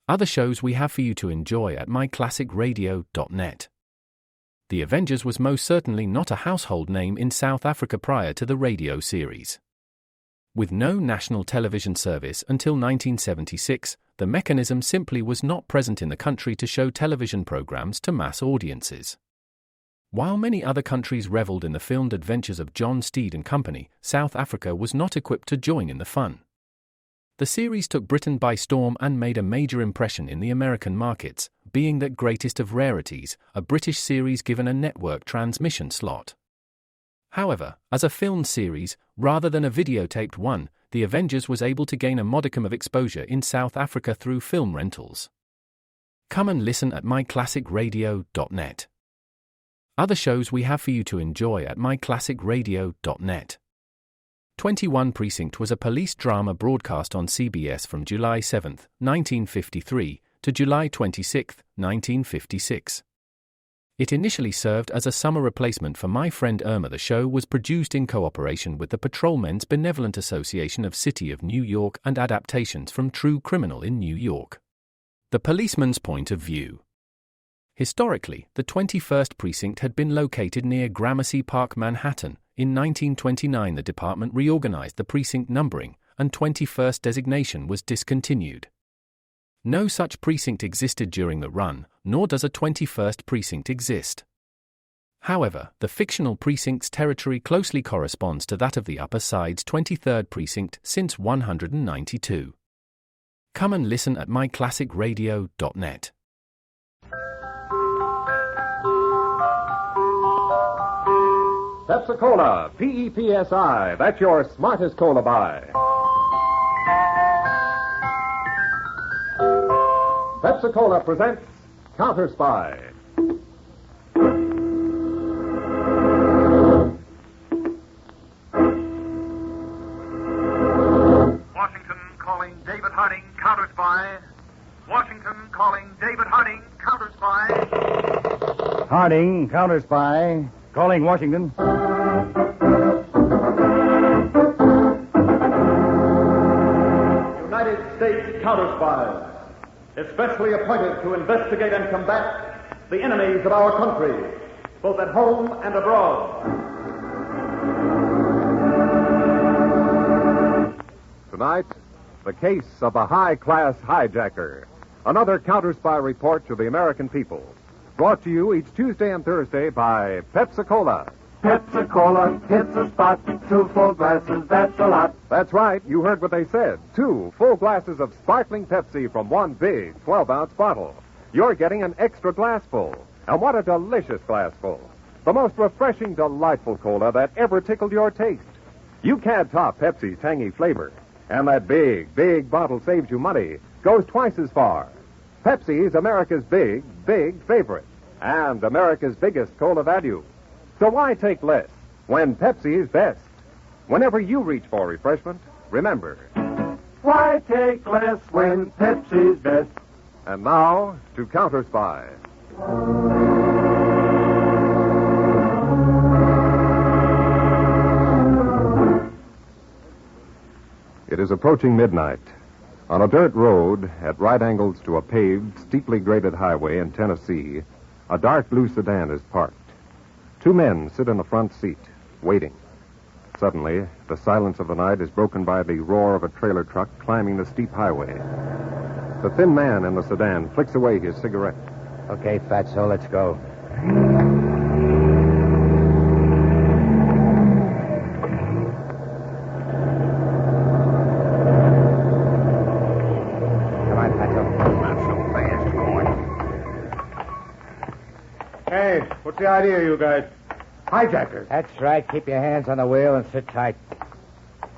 Other shows we have for you to enjoy at myclassicradio.net. The Avengers was most certainly not a household name in South Africa prior to the radio series. With no national television service until 1976, the mechanism simply was not present in the country to show television programs to mass audiences. While many other countries reveled in the filmed adventures of John Steed and company, South Africa was not equipped to join in the fun. The series took Britain by storm and made a major impression in the American markets, being that greatest of rarities, a British series given a network transmission slot. However, as a filmed series, rather than a videotaped one, The Avengers was able to gain a modicum of exposure in South Africa through film rentals. Come and listen at myclassicradio.net. Other shows we have for you to enjoy at myclassicradio.net. 21 Precinct was a police drama broadcast on CBS from July 7, 1953, to July 26, 1956. It initially served as a summer replacement for My Friend Irma. The show was produced in cooperation with the Patrolmen's Benevolent Association of City of New York and adaptations from True Criminal in New York. The Policeman's Point of View. Historically, the 21st Precinct had been located near Gramercy Park, Manhattan. In 1929, the department reorganized the precinct numbering, and 21st designation was discontinued. No such precinct existed during the run, nor does a 21st precinct exist. However, the fictional precinct's territory closely corresponds to that of the Upper Side's 23rd precinct since 192. Come and listen at myclassicradio.net. Pepsi-Cola, P-E-P-S-I, that's your smartest cola buy. Pepsi-Cola presents Counter Spy. Washington calling David Harding, Counter Spy. Washington calling David Harding, Counter Spy. Harding, Counter Spy. Calling Washington. United States Counter Spy, especially appointed to investigate and combat the enemies of our country, both at home and abroad. Tonight, the case of a high-class hijacker. Another Counter Spy report to the American people. Brought to you each Tuesday and Thursday by Pepsi-Cola. Pepsi-Cola hits a spot. 2 full glasses, that's a lot. That's right, you heard what they said. 2 full glasses of sparkling Pepsi from one big 12-ounce bottle. You're getting an extra glassful. And what a delicious glassful. The most refreshing, delightful cola that ever tickled your taste. You can't top Pepsi's tangy flavor. And that big, big bottle saves you money. Goes twice as far. Pepsi's America's big, big favorite. And America's biggest cola value. So why take less when Pepsi's best? Whenever you reach for refreshment, remember. Why take less when Pepsi's best? And now, to Counter Spy. It is approaching midnight. On a dirt road at right angles to a paved, steeply graded highway in Tennessee, a dark blue sedan is parked. 2 men sit in the front seat, waiting. Suddenly, the silence of the night is broken by the roar of a trailer truck climbing the steep highway. The thin man in the sedan flicks away his cigarette. Okay, Fatso, let's go. Come on, Fatso. Not so fast, Corny. Hey, what's the idea, you guys? Hijackers. That's right. Keep your hands on the wheel and sit tight.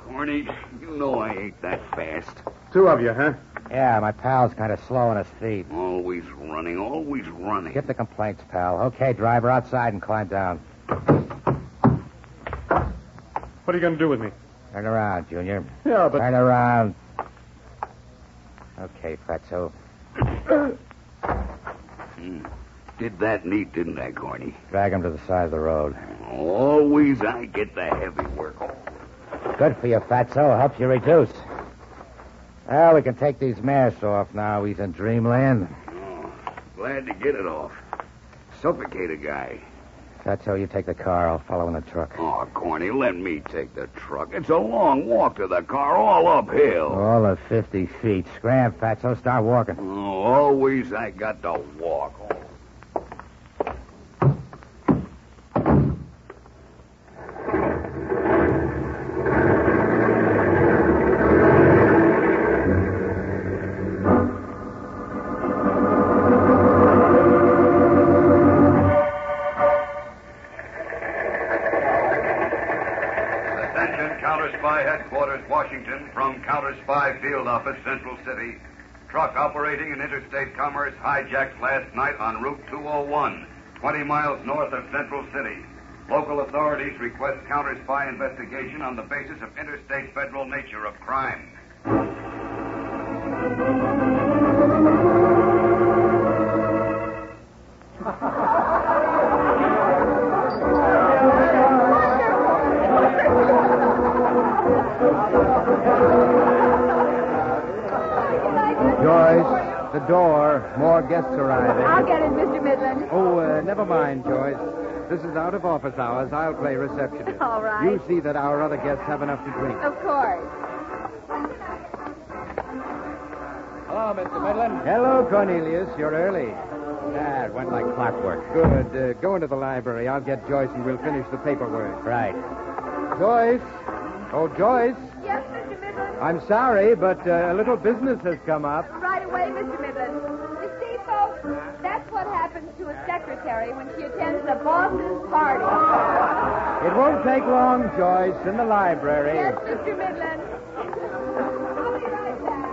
Corny, you know I ain't that fast. 2 of you, huh? Yeah, my pal's kind of slow on his feet. Always running, always running. Get the complaints, pal. Okay, driver, outside and climb down. What are you going to do with me? Turn around, Junior. Yeah, but... Turn around. Okay, Fatso. Did that neat, didn't I, Corny? Drag him to the side of the road. Always I get the heavy work. Good for you, Fatso. Helps you reduce. Well, we can take these masks off now. He's in dreamland. Oh, glad to get it off. Suffocate a guy. That's how you take the car. I'll follow in the truck. Oh, Corny, let me take the truck. It's a long walk to the car, all uphill. All of 50 feet. Scram, Fatso. Start walking. Oh, always I got to walk. Oh. Washington, from Counter Spy Field Office, Central City. Truck operating in interstate commerce hijacked last night on Route 201, 20 miles north of Central City. Local authorities request Counter Spy investigation on the basis of interstate federal nature of crime. Joyce, the door. More guests arriving. I'll get it, Mr. Midland. Oh, never mind, Joyce. This is out of office hours. I'll play receptionist. All right. You see that our other guests have enough to drink. Of course. Hello, Mr. Midland. Hello, Cornelius. You're early. It went like clockwork. Good. Go into the library. I'll get Joyce and we'll finish the paperwork. Right. Joyce. Oh, Joyce. Yes, Mr. Midland. I'm sorry, but a little business has come up. Right away, Mr. Midland. You see, folks, that's what happens to a secretary when she attends the boss's party. It won't take long, Joyce, in the library. Yes, Mr. Midland. I'll be right back.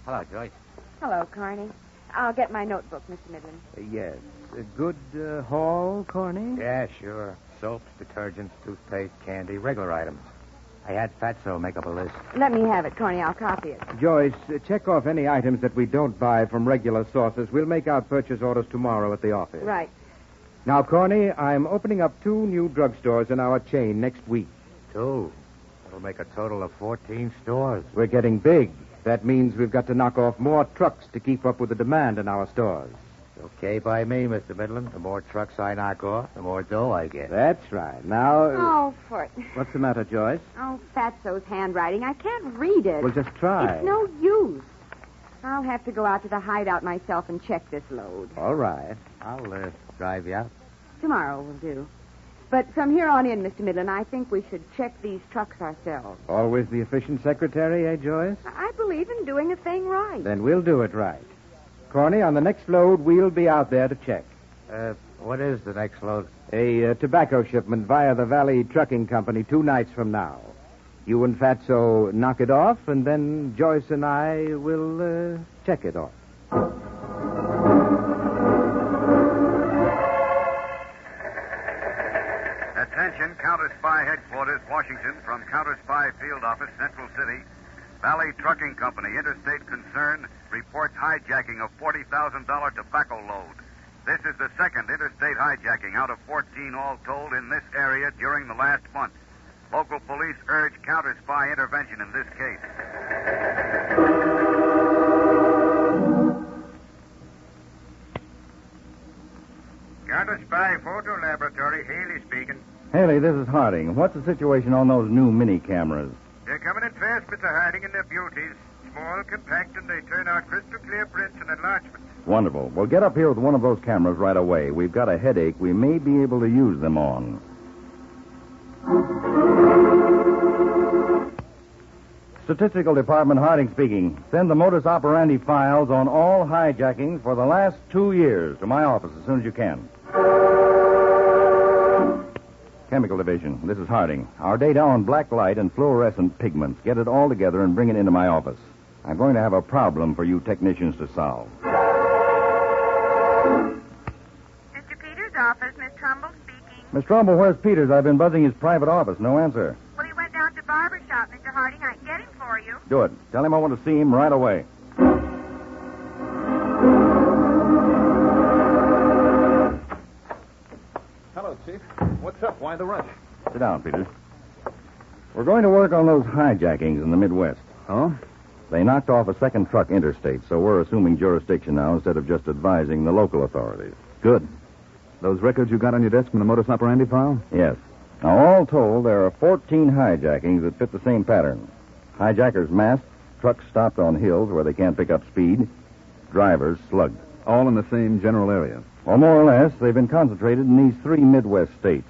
Hello, Joyce. Hello, Carney. I'll get my notebook, Mr. Midland. Yes. A good haul, Corny? Yeah, sure. Soaps, detergents, toothpaste, candy, regular items. I had Fatso make up a list. Let me have it, Carney. I'll copy it. Joyce, check off any items that we don't buy from regular sources. We'll make out purchase orders tomorrow at the office. Right. Now, Corny, I'm opening up 2 new drugstores in our chain next week. 2? That'll make a total of 14 stores. We're getting big. That means we've got to knock off more trucks to keep up with the demand in our stores. Okay by me, Mr. Midland. The more trucks I knock off, the more dough I get. That's right. Now... Oh, Fort. What's the matter, Joyce? Oh, Fatso's handwriting. I can't read it. Well, just try. It's no use. I'll have to go out to the hideout myself and check this load. All right. I'll drive you out. Tomorrow will do. But from here on in, Mr. Midland, I think we should check these trucks ourselves. Always the efficient secretary, eh, Joyce? I believe in doing a thing right. Then we'll do it right. Corny, on the next load, we'll be out there to check. What is the next load? A tobacco shipment via the Valley Trucking Company 2 nights from now. You and Fatso knock it off, and then Joyce and I will check it off. Attention, Counter Spy Headquarters, Washington, from Counter Spy Field Office, Central City. Valley Trucking Company, interstate concern, reports hijacking of $40,000 tobacco load. This is the second interstate hijacking out of 14 all told in this area during the last month. Local police urge Counter Spy intervention in this case. Counter Spy Photo Laboratory, Haley speaking. Haley, this is Harding. What's the situation on those new mini cameras? They're coming in fast, Mr. Harding, and they're beauties. Small, compact, and they turn out crystal clear prints and enlargements. Wonderful. Well, get up here with one of those cameras right away. We've got a headache we may be able to use them on. Statistical Department, Harding speaking. Send the modus operandi files on all hijackings for the last 2 years to my office as soon as you can. Chemical Division, this is Harding. Our data on black light and fluorescent pigments. Get it all together and bring it into my office. I'm going to have a problem for you technicians to solve. Mr. Peters' office, Miss Trumbull speaking. Miss Trumbull, where's Peters? I've been buzzing his private office. No answer. Well, he went down to barber shop, Mr. Harding. I can get him for you. Do it. Tell him I want to see him right away. Hello, Chief. What's up? Why the rush? Sit down, Peters. We're going to work on those hijackings in the Midwest. Oh? They knocked off a second truck interstate, so we're assuming jurisdiction now instead of just advising the local authorities. Good. Those records you got on your desk from the modus operandi file? Yes. Now, all told, there are 14 hijackings that fit the same pattern. Hijackers masked, trucks stopped on hills where they can't pick up speed, drivers slugged. All in the same general area? Well, more or less, they've been concentrated in these 3 Midwest states.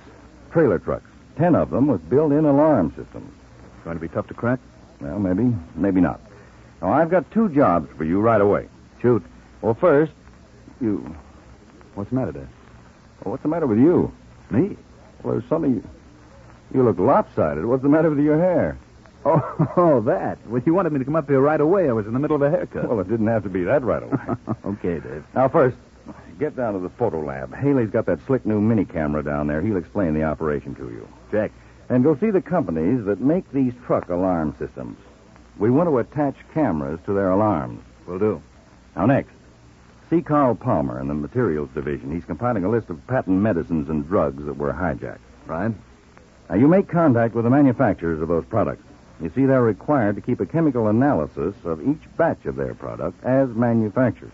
Trailer trucks, 10 of them with built-in alarm systems. Going to be tough to crack? Well, maybe not. Now, I've got 2 jobs for you right away. Shoot. Well, first, What's the matter, Dad? Well, what's the matter with you? Me? Well, there's something... You look lopsided. What's the matter with your hair? Oh, that. Well, you wanted me to come up here right away. I was in the middle of a haircut. Well, it didn't have to be that right away. Okay, Dave. Now, first, get down to the photo lab. Haley's got that slick new mini camera down there. He'll explain the operation to you. Jack. And go see the companies that make these truck alarm systems. We want to attach cameras to their alarms. Will do. Now, next, see Carl Palmer in the materials division. He's compiling a list of patent medicines and drugs that were hijacked. Right. Now, you make contact with the manufacturers of those products. You see, they're required to keep a chemical analysis of each batch of their product as manufactured.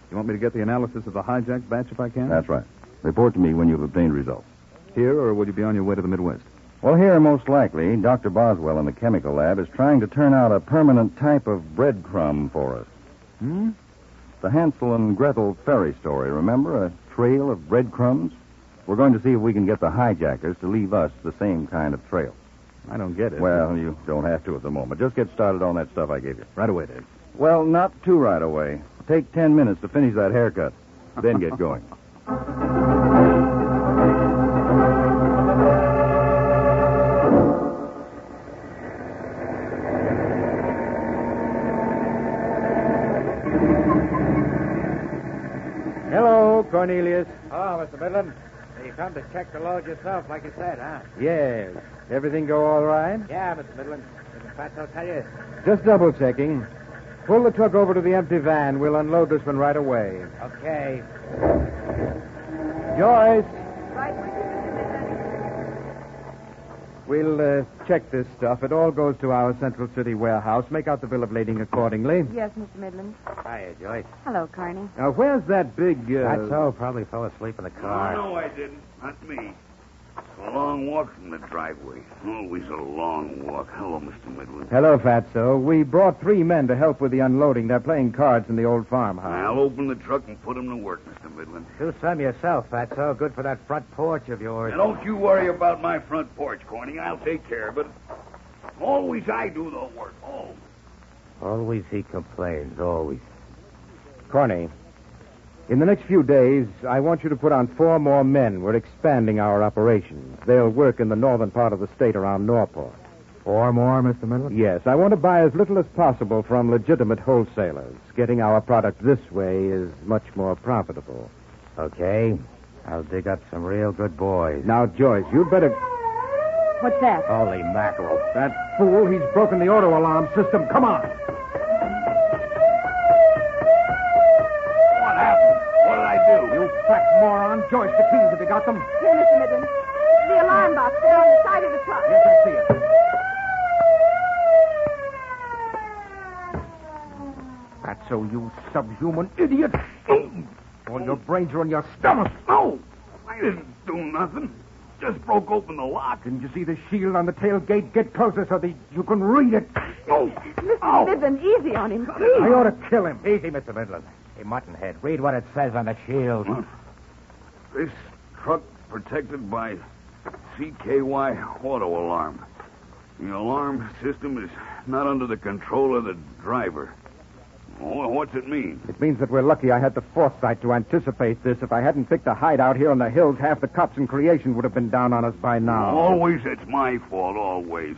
You want me to get the analysis of the hijacked batch if I can? That's right. Report to me when you've obtained results. Here, or will you be on your way to the Midwest? Well, here, most likely, Dr. Boswell in the chemical lab is trying to turn out a permanent type of breadcrumb for us. The Hansel and Gretel fairy story, remember? A trail of breadcrumbs? We're going to see if we can get the hijackers to leave us the same kind of trail. I don't get it. Well, you don't have to at the moment. Just get started on that stuff I gave you. Right away, Dave. Well, not too right away. Take 10 minutes to finish that haircut. Then get going. Hello, Cornelius. Oh, Mr. Midland. You come to check the load yourself, like you said, huh? Yes. Everything go all right? Yeah, Mr. Midland. Didn't Fatso tell you? Just double checking. Pull the truck over to the empty van. We'll unload this one right away. Okay. Joyce, Right with you, Mr. Midland. we'll check this stuff. It all goes to our Central City warehouse. Make out the bill of lading accordingly. Yes, Mr. Midland. Hiya, Joyce. Hello, Carney. Now, where's that big... Fatso probably fell asleep in the car. No, I didn't. Not me. A long walk from the driveway. Always a long walk. Hello, Mr. Midland. Hello, Fatso. We brought 3 men to help with the unloading. They're playing cards in the old farmhouse. I'll open the truck and put them to work, Mr. Midland. Do some yourself, Fatso. Good for that front porch of yours. Now, don't you worry about my front porch, Corny. I'll take care of it. Always I do the work. Oh. Always he complains, always. Corney, in the next few days, I want you to put on 4 more men. We're expanding our operations. They'll work in the northern part of the state around Norport. 4 more, Mr. Midland? Yes, I want to buy as little as possible from legitimate wholesalers. Getting our product this way is much more profitable. Okay. I'll dig up some real good boys. Now, Joyce, you'd better... What's that? Holy mackerel. That fool, he's broken the auto alarm system. Come on. What happened? What did I do? You fat moron. Joyce, the keys, have you got them? Here, Mr. Midland. The alarm box. They're on the side of the truck. Yes, I see it. That's so, you subhuman idiot. All your brains are in your stomach. No, I didn't do nothing. Just broke open the lock. Didn't you see the shield on the tailgate? Get closer so that you can read it. Oh, Mr. Midland, easy on him, I please. ought to kill him. Easy, Mr. Midland. Hey, Muttonhead, read what it says on the shield. This truck protected by CKY auto alarm. The alarm system is not under the control of the driver. What's it mean? It means that we're lucky I had the foresight to anticipate this. If I hadn't picked a hideout here in the hills, half the cops in creation would have been down on us by now. Always it's my fault, always.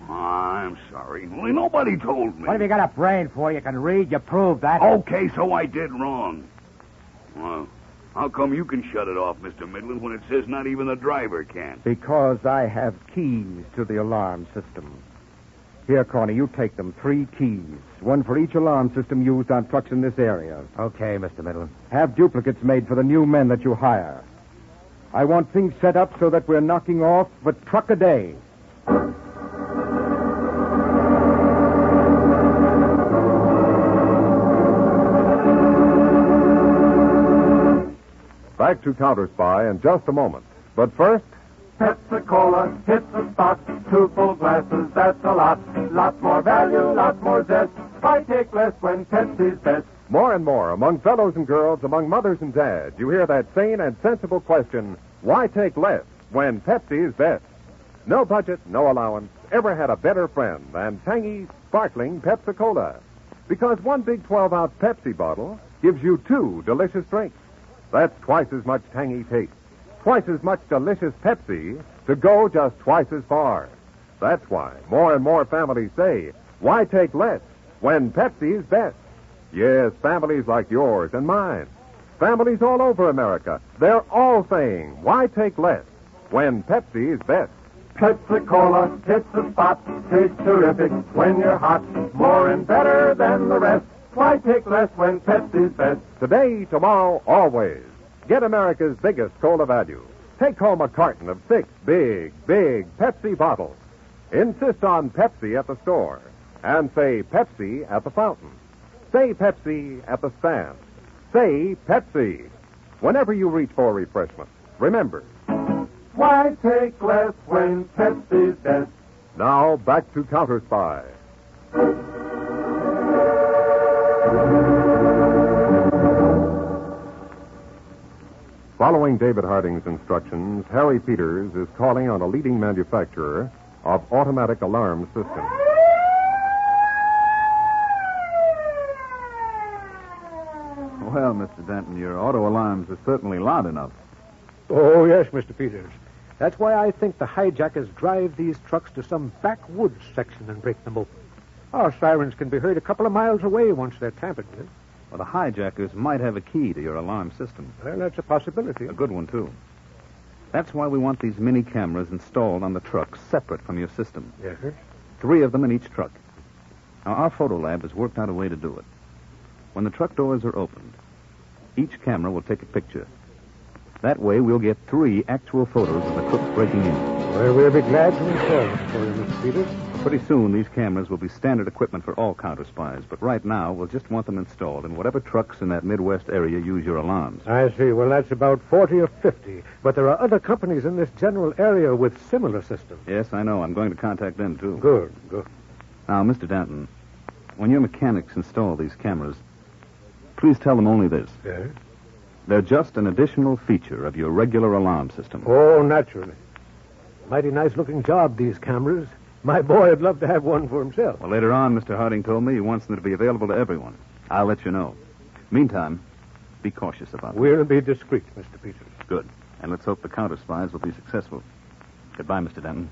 I'm sorry. Well, nobody told me. What have you got a brain for? You can read. You proved that. Okay, so I did wrong. Well, how come you can shut it off, Mr. Midland, when it says not even the driver can? Because I have keys to the alarm system. Here, Corny, you take them. 3 keys. 1 for each alarm system used on trucks in this area. Okay, Mr. Midland. Have duplicates made for the new men that you hire. I want things set up so that we're knocking off a truck a day. Back to Counter Spy in just a moment. But first, Pepsi-Cola hits the spot. 2 full glasses, that's a lot. Lots more value, lots more zest. Why take less when Pepsi's best? more and more among fellows and girls, among mothers and dads, you hear that sane and sensible question, why take less when Pepsi is best? No budget, no allowance, ever had a better friend than tangy, sparkling Pepsi-Cola. Because one big 12-ounce Pepsi bottle gives you 2 delicious drinks. That's twice as much tangy taste, twice as much delicious Pepsi to go just twice as far. That's why more and more families say, why take less when Pepsi is best? Yes, families like yours and mine, families all over America, they're all saying, why take less when Pepsi is best? Pepsi-Cola hits the spot, tastes terrific when you're hot, more and better than the rest. Why take less when Pepsi's best? Today, tomorrow, always. Get America's biggest cola value. Take home a carton of 6 big Pepsi bottles. Insist on Pepsi at the store. And say Pepsi at the fountain. Say Pepsi at the stand. Say Pepsi. Whenever you reach for refreshment, remember. Why take less when Pepsi's best? Now, back to Counter Spy. Following David Harding's instructions, Harry Peters is calling on a leading manufacturer of automatic alarm systems. Well, Mr. Denton, your auto alarms are certainly loud enough. Oh, yes, Mr. Peters. That's why I think the hijackers drive these trucks to some backwoods section and break them open. Our sirens can be heard a couple of miles away once they're tampered with. Well, the hijackers might have a key to your alarm system. Well, that's a possibility. A good one, too. That's why we want these mini cameras installed on the trucks separate from your system. Yes, sir. 3 of them in each truck. Now, our photo lab has worked out a way to do it. When the truck doors are opened, each camera will take a picture. That way, we'll get 3 actual photos of the crooks breaking in. Well, we'll be glad to install them for you, Mr. Peters. Pretty soon, these cameras will be standard equipment for all counter spies, but right now, we'll just want them installed in whatever trucks in that Midwest area use your alarms. I see. Well, that's about 40 or 50. But there are other companies in this general area with similar systems. Yes, I know. I'm going to contact them, too. Good. Now, Mr. Danton, when your mechanics install these cameras, please tell them only this. Yes? They're just an additional feature of your regular alarm system. Oh, naturally. Mighty nice-looking job, these cameras. My boy would love to have one for himself. Well, later on, Mr. Harding told me he wants them to be available to everyone. I'll let you know. Meantime, be cautious about them. We'll be discreet, Mr. Peters. Good. And let's hope the counter spies will be successful. Goodbye, Mr. Denton.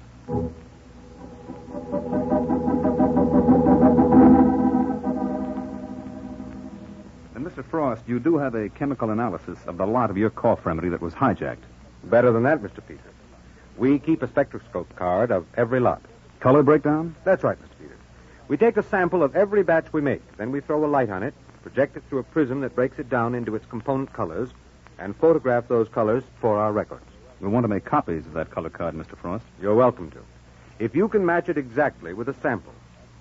And Mr. Frost, you do have a chemical analysis of the lot of your cough remedy that was hijacked. Better than that, Mr. Peters. We keep a spectroscope card of every lot. Color breakdown? That's right, Mr. Peters. We take a sample of every batch we make. Then we throw a light on it, project it through a prism that breaks it down into its component colors, and photograph those colors for our records. We want to make copies of that color card, Mr. Frost. You're welcome to. If you can match it exactly with a sample,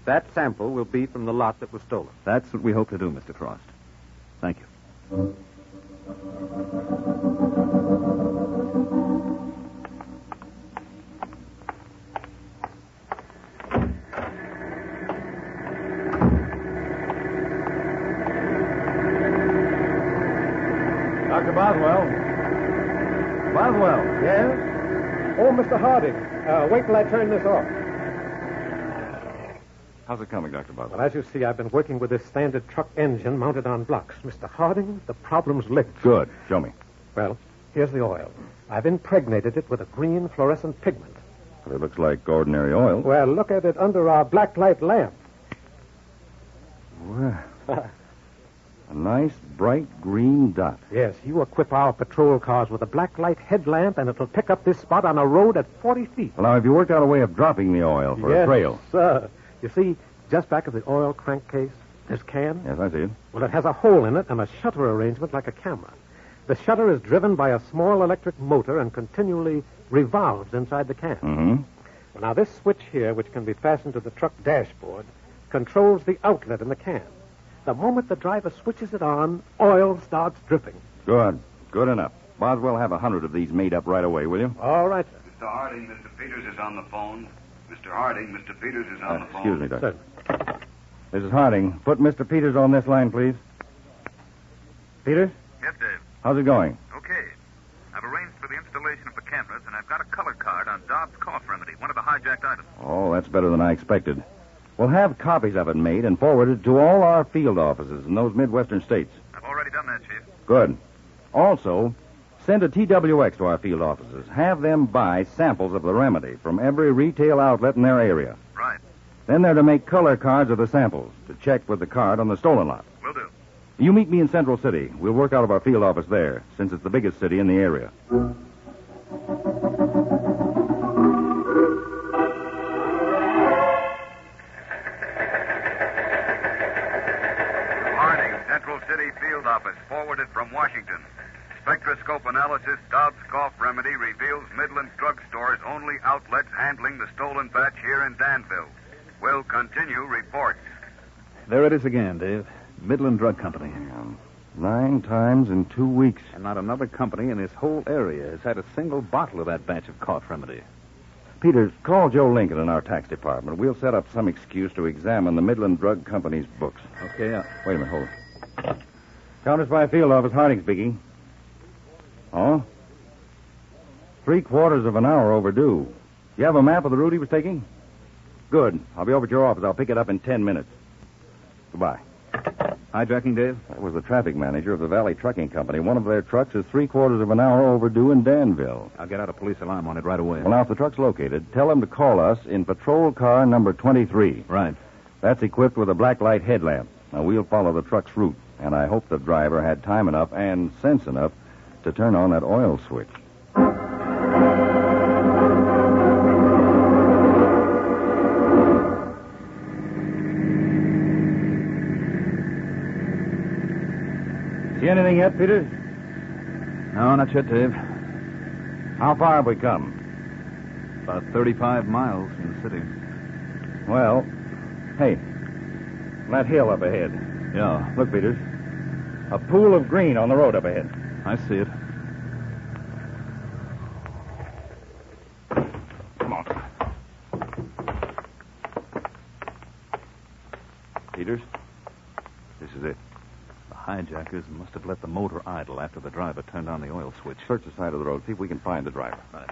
that sample will be from the lot that was stolen. That's what we hope to do, Mr. Frost. Thank you. Dr. Boswell. Boswell. Yes? Oh, Mr. Harding. Wait till I turn this off. How's it coming, Dr. Boswell? Well, as you see, I've been working with this standard truck engine mounted on blocks. Mr. Harding, the problem's licked. Good. Show me. Well, here's the oil. I've impregnated it with a green fluorescent pigment. Well, it looks like ordinary oil. Well, look at it under our black light lamp. Well, a nice, bright green dot. Yes, you equip our patrol cars with a black light headlamp, and it'll pick up this spot on a road at 40 feet. Well, now, have you worked out a way of dropping the oil for a trail? Yes, sir. You see, just back of the oil crankcase, this can? Yes, I see it. Well, it has a hole in it and a shutter arrangement like a camera. The shutter is driven by a small electric motor and continually revolves inside the can. Mm-hmm. Now, this switch here, which can be fastened to the truck dashboard, controls the outlet in the can. The moment the driver switches it on, oil starts dripping. Good. Good enough. Boswell, have 100 of these made up right away, will you? All right, sir. Mr. Harding, Mr. Peters is on the phone. Mr. Harding, Mr. Peters is on the phone. Excuse me, Doctor. This is Harding. Put Mr. Peters on this line, please. Peters? Yes, Dave. How's it going? Okay. I've arranged for the installation of the cameras, and I've got a color card on Dobbs Cough Remedy, one of the hijacked items. Oh, that's better than I expected. We'll have copies of it made and forwarded to all our field offices in those Midwestern states. I've already done that, Chief. Good. Also, send a TWX to our field offices. Have them buy samples of the remedy from every retail outlet in their area. Right. Then they're to make color cards of the samples to check with the card on the stolen lot. Will do. You meet me in Central City. We'll work out of our field office there, since it's the biggest city in the area. Harding, Central City Field Office, forwarded from Washington. Spectroscope analysis, Dobbs Cough Remedy reveals Midland Drug Store's only outlets handling the stolen batch here in Danville. Will continue reports. There it is again, Dave. Midland Drug Company. 9 times in 2 weeks. And not another company in this whole area has had a single bottle of that batch of cough remedy. Peters, call Joe Lincoln in our tax department. We'll set up some excuse to examine the Midland Drug Company's books. Okay, Wait a minute, hold it. Counters by field office, Harding speaking. Oh? 3/4 of an hour overdue. You have a map of the route he was taking? Good. I'll be over at your office. I'll pick it up in 10 minutes. Goodbye. Hijacking, Dave? That was the traffic manager of the Valley Trucking Company. One of their trucks is 3/4 of an hour overdue in Danville. I'll get out a police alarm on it right away. Well, now, if the truck's located, tell them to call us in patrol car number 23. Right. That's equipped with a black light headlamp. Now, we'll follow the truck's route, and I hope the driver had time enough and sense enough to turn on that oil switch. See anything yet, Peters? No, not yet, Dave. How far have we come? About 35 miles from the city. Well, hey, that hill up ahead. Yeah. Look, Peters. A pool of green on the road up ahead. I see it. Come on. Peters, this is it. The hijackers must have let the motor idle after the driver turned on the oil switch. Search the side of the road. See if we can find the driver. Right.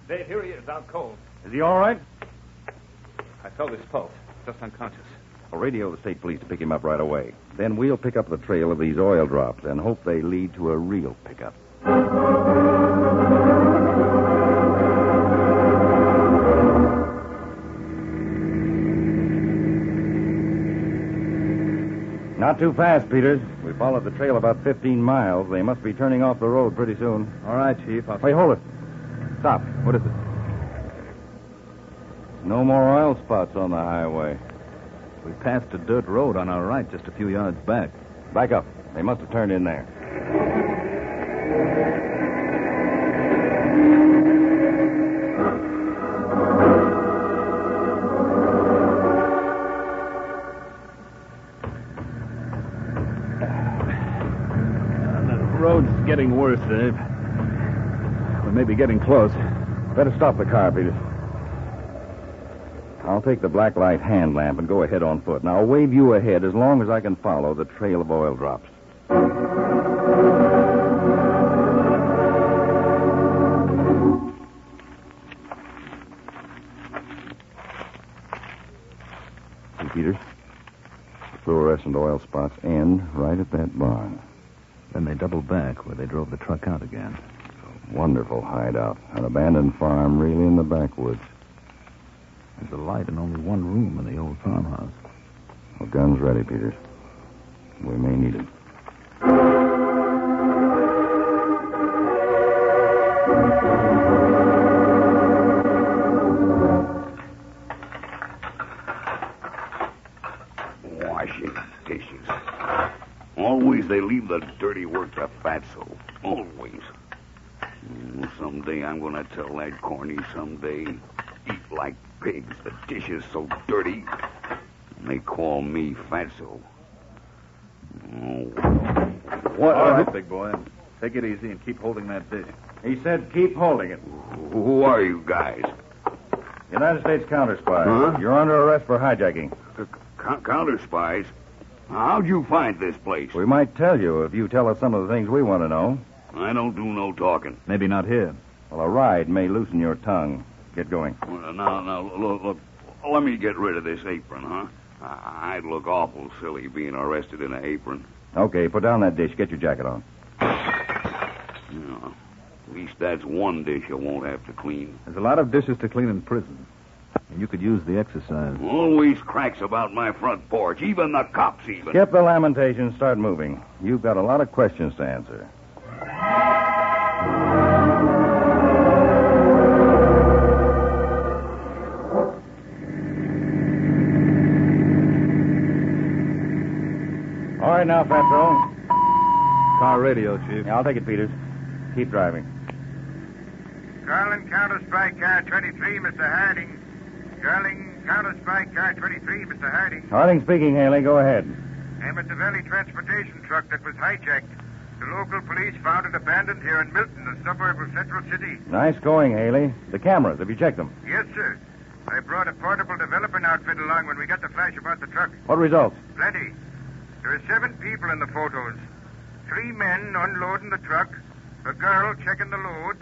Dave, here he is, out cold. Is he all right? I felt his pulse, just unconscious. I'll radio the state police to pick him up right away. Then we'll pick up the trail of these oil drops and hope they lead to a real pickup. Not too fast, Peters. We followed the trail about 15 miles. They must be turning off the road pretty soon. All right, Chief. Wait, hold it. Stop. What is it? No more oil spots on the highway. We passed a dirt road on our right just a few yards back. Back up. They must have turned in there. The road's getting worse, Dave. We may be getting close. Better stop the car, Peters. I'll take the black light hand lamp and go ahead on foot. Now, I'll wave you ahead as long as I can follow the trail of oil drops. See, Peters? The fluorescent oil spots end right at that barn. Then they doubled back where they drove the truck out again. Wonderful hideout. An abandoned farm really in the backwoods. There's a light in only one room in the old farmhouse. Well, guns ready, Peters. We may need them. Washing dishes. they leave the dirty work to Fatso. Always. Someday I'm going to tell that Corny someday. Eat like pigs. The dish is so dirty. And they call me Fatso. What? All right, big boy. Take it easy and keep holding that dish. He said keep holding it. Who are you guys? United States counter spies. Huh? You're under arrest for hijacking. Counter spies? How'd you find this place? We might tell you if you tell us some of the things we want to know. I don't do no talking. Maybe not here. Well, a ride may loosen your tongue. Get going. Now, look. Let me get rid of this apron, huh? I'd look awful silly being arrested in an apron. Okay, put down that dish. Get your jacket on. At least that's one dish I won't have to clean. There's a lot of dishes to clean in prison. And you could use the exercise. Always cracks about my front porch. Even the cops even. Skip the lamentations. Start moving. You've got a lot of questions to answer. All right, now, Fatso. Car radio, Chief. Yeah, I'll take it, Peters. Keep driving. Garland Counter Spy Car 23, Mr. Harding. Garland Counter Spy Car 23, Mr. Harding. Harding speaking, Haley. Go ahead. I'm at the Valley transportation truck that was hijacked. The local police found it abandoned here in Milton, a suburb of Central City. Nice going, Haley. The cameras, have you checked them? Yes, sir. I brought a portable development outfit along when we got the flash about the truck. What results? Plenty. There are 7 people in the photos. 3 men unloading the truck, a girl checking the load,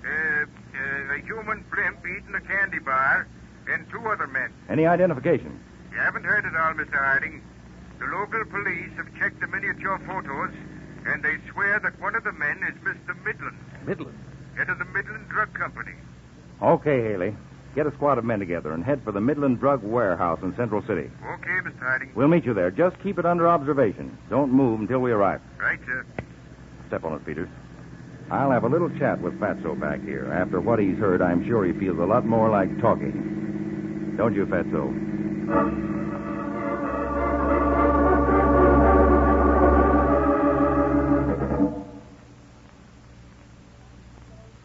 a human blimp eating a candy bar, and 2 other men. Any identification? You haven't heard it all, Mr. Harding. The local police have checked the miniature photos, and they swear that one of the men is Mr. Midland. Midland? Head of the Midland Drug Company. Okay, Haley. Get a squad of men together and head for the Midland Drug Warehouse in Central City. Okay, Mr. Harding. We'll meet you there. Just keep it under observation. Don't move until we arrive. Right, sir. Step on it, Peters. I'll have a little chat with Fatso back here. After what he's heard, I'm sure he feels a lot more like talking. Don't you, Fatso?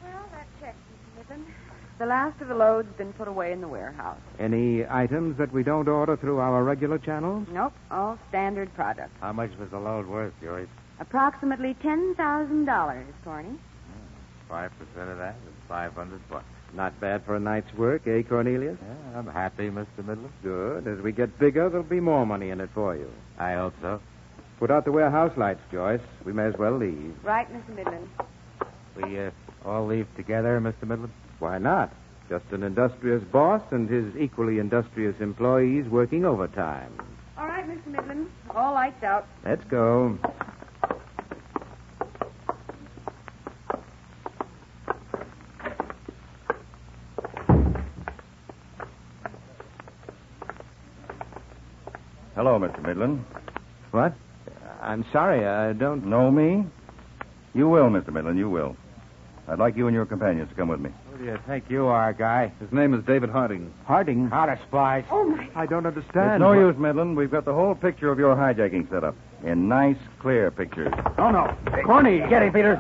Well, that checks, Mr. Niven. The last of the load's been put away in the warehouse. Any items that we don't order through our regular channels? Nope, all standard products. How much was the load worth, Joyce? Approximately $10,000, Corny. 5% of that is $500. Not bad for a night's work, eh, Cornelius? Yeah, I'm happy, Mr. Midland. Good. As we get bigger, there'll be more money in it for you. I hope so. Put out the warehouse lights, Joyce. We may as well leave. Right, Mr. Midland. We all leave together, Mr. Midland? Why not? Just an industrious boss and his equally industrious employees working overtime. All right, Mr. Midland. All lights out. Let's go. Hello, Mr. Midland. What? I'm sorry, I don't... Know me? You will, Mr. Midland, you will. I'd like you and your companions to come with me. Who do you think you are, guy? His name is David Harding. Harding? Counter spies. Oh, my... I don't understand. It's no use, Midland. We've got the whole picture of your hijacking set up. In nice, clear pictures. Oh, no. Corny, get him, Peters.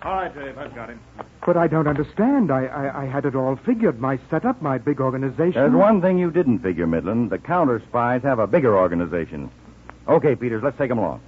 All right, Dave, I've got him. But I don't understand. I had it all figured. My setup, my big organization. There's one thing you didn't figure, Midland. The counter spies have a bigger organization. Okay, Peters, let's take them along.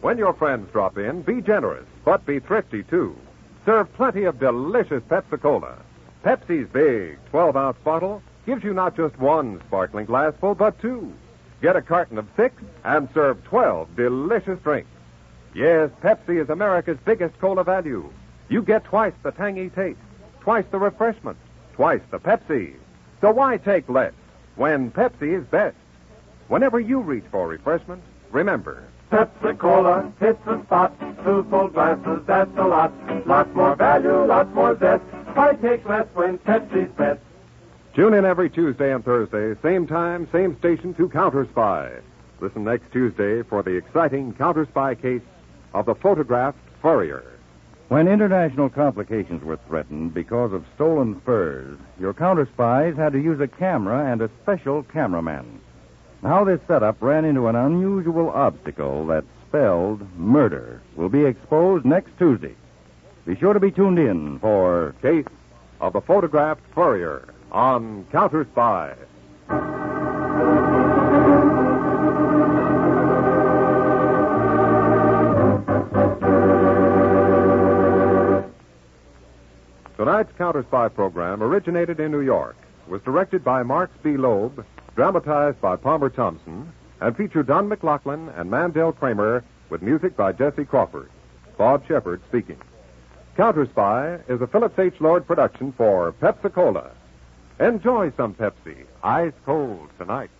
When your friends drop in, be generous, but be thrifty, too. Serve plenty of delicious Pepsi-Cola. Pepsi's big 12-ounce bottle gives you not just one sparkling glassful, but 2. Get a carton of 6 and serve 12 delicious drinks. Yes, Pepsi is America's biggest cola value. You get twice the tangy taste, twice the refreshment, twice the Pepsi. So why take less when Pepsi is best? Whenever you reach for refreshment, remember... Pepsi-Cola hits the spot. 2 full glasses, that's a lot. Lots more value, lots more zest. Why take less when Pepsi's best? Tune in every Tuesday and Thursday, same time, same station, to Counter Spy. Listen next Tuesday for the exciting counter-spy case of the photographed furrier. When international complications were threatened because of stolen furs, your counter-spies had to use a camera and a special cameraman. How this setup ran into an unusual obstacle that spelled murder will be exposed next Tuesday. Be sure to be tuned in for Case of the Photographed Furrier on Counter Spy. Tonight's Counter Spy program originated in New York, was directed by Marks B. Loeb, dramatized by Palmer Thompson, and featured Don McLaughlin and Mandel Kramer with music by Jesse Crawford. Bob Shepard speaking. Counter Spy is a Phillips H. Lord production for Pepsi-Cola. Enjoy some Pepsi, ice cold tonight.